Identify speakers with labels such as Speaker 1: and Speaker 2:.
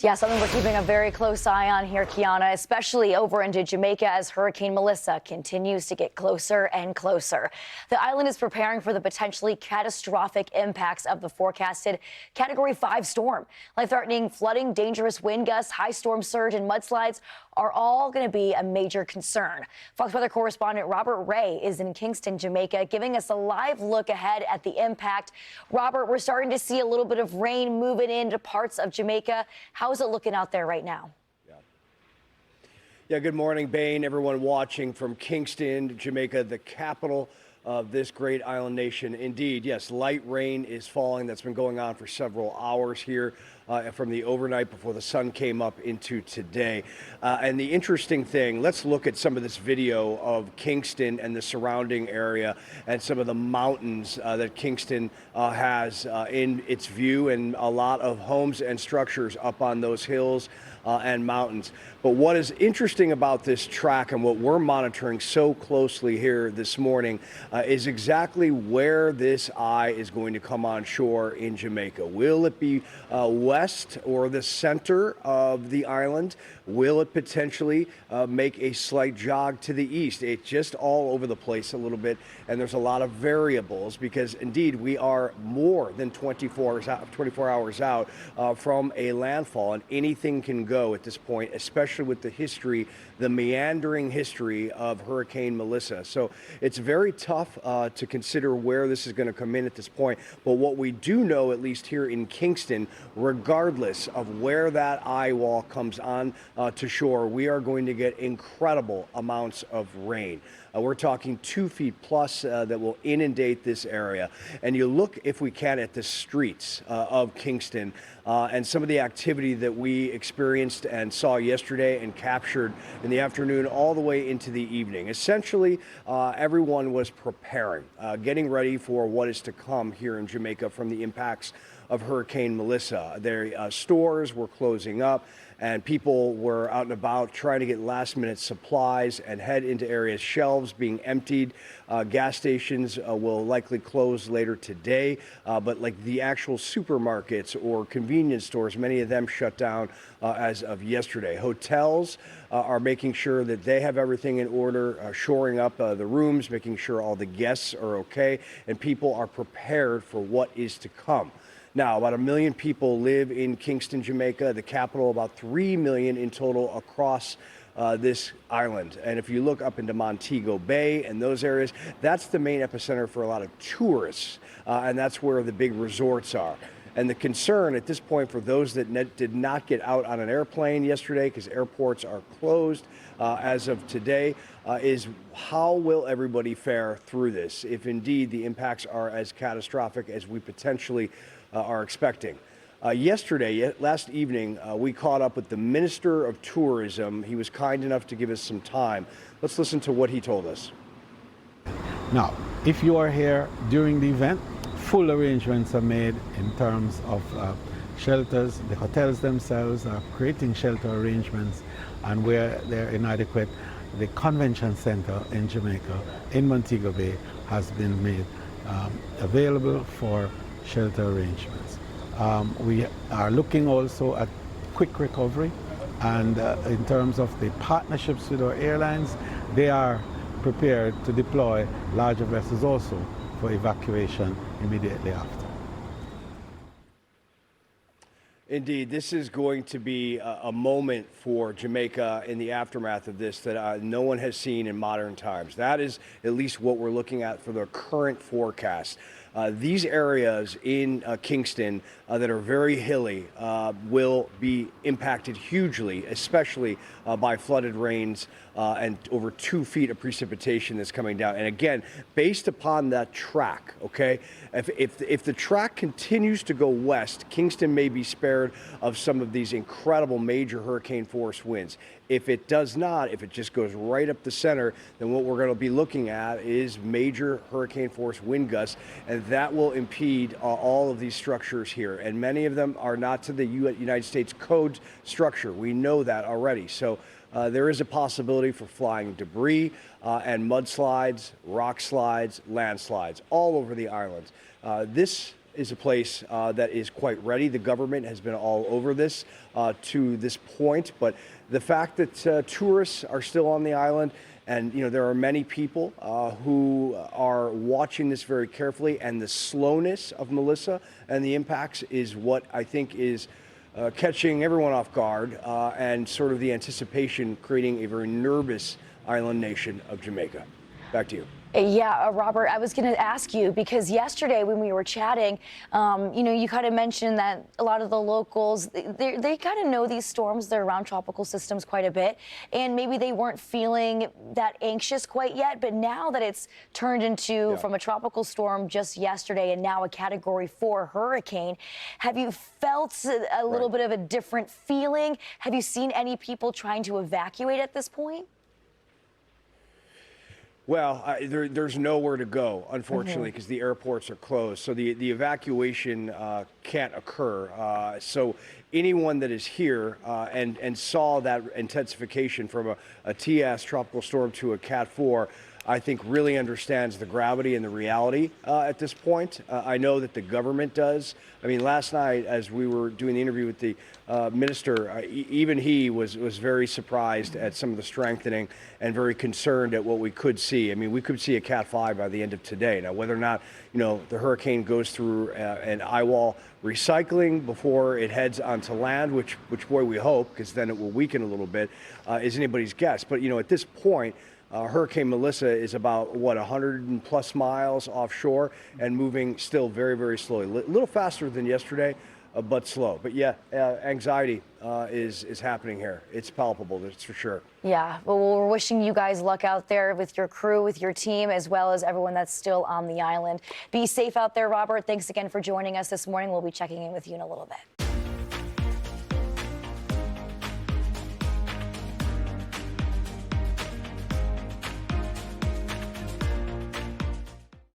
Speaker 1: Yeah, something we're keeping a very close eye on here, Kiana, especially over into Jamaica as Hurricane Melissa continues to get closer and closer. The island is preparing for the potentially catastrophic impacts of the forecasted Category 5 storm. Life-threatening flooding, dangerous wind gusts, high storm surge, and mudslides are all going to be a major concern. Fox Weather Correspondent Robert Ray is in Kingston, Jamaica, giving us a live look ahead at the impact. Robert, we're starting to see a little bit of rain moving into parts of Jamaica. How's it looking out there right now?
Speaker 2: Yeah, good morning, Bain. Everyone watching from Kingston, Jamaica, the capital of this great island nation. Indeed, yes, light rain is falling. That's been going on for several hours here from the overnight before the sun came up into today. And the interesting thing, let's look at some of this video of Kingston and the surrounding area and some of the mountains that Kingston has in its view, and a lot of homes and structures up on those hills and mountains. But what is interesting about this track and what we're monitoring so closely here this morning is exactly where this eye is going to come on shore in Jamaica. Will it be west or the center of the island? Will it potentially make a slight jog to the east? It's just all over the place a little bit, and there's a lot of variables because indeed we are more than 24 hours out from a landfall, and anything can go at this point, especially with the history, the meandering history of Hurricane Melissa. So it's very tough to consider where this is going to come in at this point. But what we do know, at least here in Kingston, regardless of where that eye wall comes on to shore, we are going to get incredible amounts of rain. We're talking 2 feet plus that will inundate this area. And you look, if we can, at the streets of Kingston and some of the activity that we experienced and saw yesterday and captured in the afternoon all the way into the evening. Essentially, everyone was preparing, getting ready for what is to come here in Jamaica from the impacts of Hurricane Melissa. Their stores were closing up, and people were out and about trying to get last-minute supplies and head into areas. Shelves being emptied. Gas stations will likely close later today, but like the actual supermarkets or convenience stores, many of them shut down as of yesterday. Hotels are making sure that they have everything in order, shoring up the rooms, making sure all the guests are okay, and people are prepared for what is to come. Now, about 1 million people live in Kingston, Jamaica, the capital, about 3 million in total across this island. And if you look up into Montego Bay and those areas, that's the main epicenter for a lot of tourists, and that's where the big resorts are. And the concern at this point for those that did not get out on an airplane yesterday because airports are closed as of today is how will everybody fare through this if indeed the impacts are as catastrophic as we potentially are expecting. Last evening, we caught up with the Minister of Tourism. He was kind enough to give us some time. Let's listen to what he told us.
Speaker 3: Now, if you are here during the event, full arrangements are made in terms of shelters. The hotels themselves are creating shelter arrangements, and where they're inadequate, the convention center in Jamaica, in Montego Bay, has been made available for shelter arrangements. We are looking also at quick recovery, and in terms of the partnerships with our airlines, they are prepared to deploy larger vessels also for evacuation immediately after.
Speaker 2: Indeed, this is going to be a moment for Jamaica in the aftermath of this that no one has seen in modern times. That is at least what we're looking at for the current forecast. These areas in Kingston that are very hilly will be impacted hugely, especially by flooded rains and over 2 feet of precipitation that's coming down. And again, based upon that track, okay, if the track continues to go west, Kingston may be spared of some of these incredible major hurricane force winds. If it does not, if it just goes right up the center, then what we're going to be looking at is major hurricane force wind gusts, and that will impede all of these structures here. And many of them are not to the United States Code structure. We know that already. So there is a possibility for flying debris and mudslides, rock slides, landslides all over the island. This is a place that is quite ready. The government has been all over this to this point, but the fact that tourists are still on the island, and there are many people who are watching this very carefully, and the slowness of Melissa and the impacts is what I think is catching everyone off guard, and sort of the anticipation creating a very nervous island nation of Jamaica. Back to you.
Speaker 1: Yeah, Robert, I was going to ask you, because yesterday when we were chatting, you kind of mentioned that a lot of the locals, they kind of know these storms. They're around tropical systems quite a bit, and maybe they weren't feeling that anxious quite yet. But now that it's turned into from a tropical storm just yesterday and now a Category 4 hurricane, have you felt a little bit of a different feeling? Have you seen any people trying to evacuate at this point?
Speaker 2: Well, there's nowhere to go, unfortunately, because the airports are closed. So the evacuation can't occur. So anyone that is here and saw that intensification from a TS tropical storm to a Cat 4, I think really understands the gravity and the reality at this point. I know that the government does. I mean, last night, as we were doing the interview with the minister, even he was very surprised at some of the strengthening and very concerned at what we could see. I mean, we could see a Cat 5 by the end of today. Now, whether or not, the hurricane goes through an eyewall recycling before it heads onto land, which boy, we hope, because then it will weaken a little bit, is anybody's guess. But, at this point, Hurricane Melissa is about, 100+ miles offshore and moving still very, very slowly. A little faster than yesterday, but slow. But yeah, anxiety is happening here. It's palpable, that's for sure.
Speaker 1: Yeah, well, we're wishing you guys luck out there with your crew, with your team, as well as everyone that's still on the island. Be safe out there, Robert. Thanks again for joining us this morning. We'll be checking in with you in a little bit.